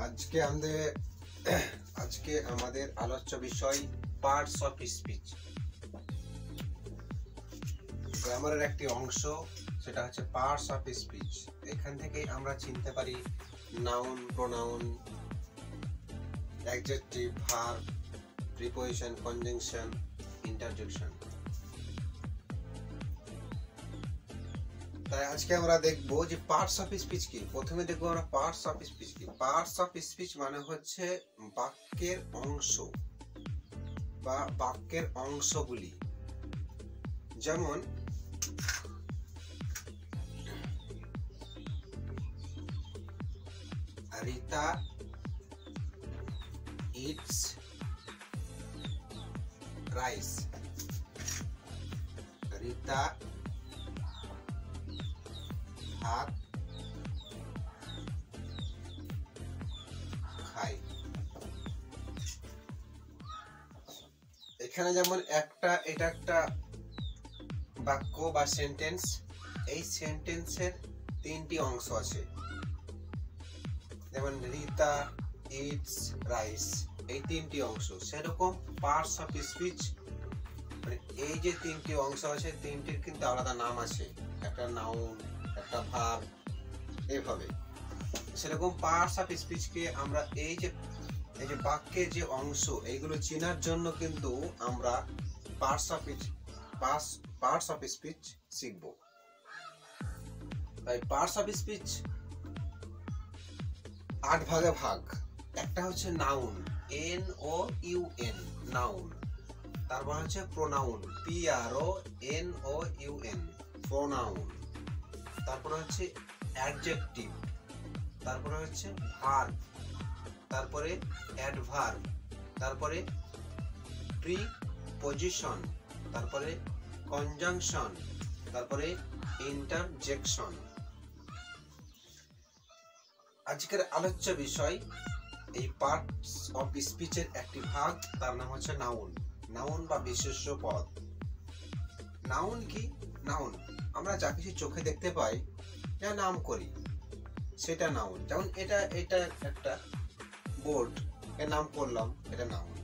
আজকে আমাদের আলোচ্য বিষয় পার্টস অফ স্পিচ। গ্রামারের একটি অংশ, সেটা হচ্ছে পার্টস অফ স্পিচ। এখান থেকে আমরা চিনতে পারি noun, pronoun, adjective, verb, preposition, conjunction, interjection. তাই আজকে আমরা দেখবো যে পার্টস অফ স্পিচ কি। প্রথমে দেখবো আমরা পার্টস অফ স্পিচ কি। পার্টস অফ স্পিচ মানে হচ্ছে বাক্যের অংশ বা বাক্যের অংশগুলি। যেমন রিতা ইটস রাইস। রিতা ভাত খায়। এখানে যেমন এটা একটা বাক্য বা সেন্টেন্স। এই সেন্টেন্সের তিনটি অংশ আছে, যেমন রিতা ইটস রাইস, এই তিনটি অংশ। সেরকম পার্টস অফ স্পিচ মানে এই যে তিনটি অংশ আছে, তিনটির কিন্তু আলাদা নাম আছে, একটা নাউন, একটা ভার্ব, এইভাবে। সেরকম পার্টস অফ স্পিচকে আমরা এই যে বাক্যের যে অংশ, এইগুলো চেনার জন্য কিন্তু আমরা পার্টস অফ স্পিচ শিখব। তাই পার্টস অফ স্পিচ 8 ভাগে ভাগ। একটা হচ্ছে নাউন, NOUN, নাউন। তারপর হচ্ছে প্রোনাউন, PRONOUN, প্রোনাউন। তারপরে হচ্ছে অ্যাডজেক্টিভ, তারপরে হচ্ছে ভার্ব, তারপরে অ্যাডভার্ব, তারপরে প্রিপোজিশন, তারপরে কনজাংশন, তারপরে ইন্টারজেকশন। আজকের আলোচ্য বিষয় এই পার্টস অফ স্পিচের একটি ভাগ, তার নাম হচ্ছে নাউন। নাউন বা বিশেষ্য পদ। নাউন কি? নাউন আমরা যা কিছু চোখে দেখতে পাই, যা নাম করি, সেটা নাউন। যেমন এটা একটা বোর্ড, এর নাম করলাম, এটা নাউন।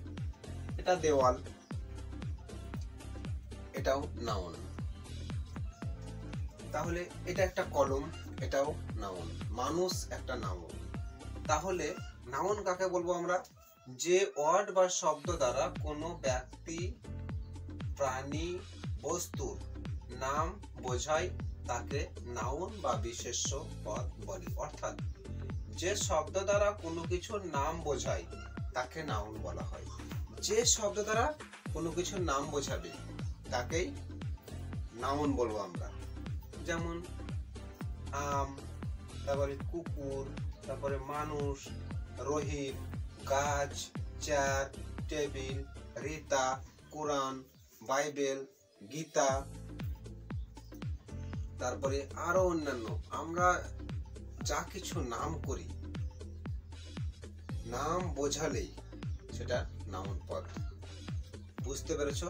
এটা দেওয়াল, এটাও নাউন। তাহলে এটা একটা কলম, এটাও নাউন। মানুষ একটা নাউন। তাহলে নাউন কাকে বলবো আমরা? যে ওয়ার্ড বা শব্দ দ্বারা কোনো ব্যক্তি, প্রাণী, বস্তুর নাম বোঝায় তাকে নাউন বা বিশেষ্য পদ বলি। অর্থাৎ যে শব্দ দ্বারা কোনো কিছুর নাম বোঝায় তাকে নাউন বলা হয়। যে শব্দ দ্বারা কোনো কিছুর নাম বোঝাবে তাকেই নাউন বলবো আমরা। যেমন আম, তারপরে কুকুর, তারপরে মানুষ, রহিম, গাছ, চেয়ার, টেবিল, রিতা, কোরআন, বাইবেল, গীতা, তারপরে আরো অন্যান্য। আমরা যা কিছু নাম করি, নাম বোঝালেই সেটা নাউন পদ। বুঝতে পেরেছো?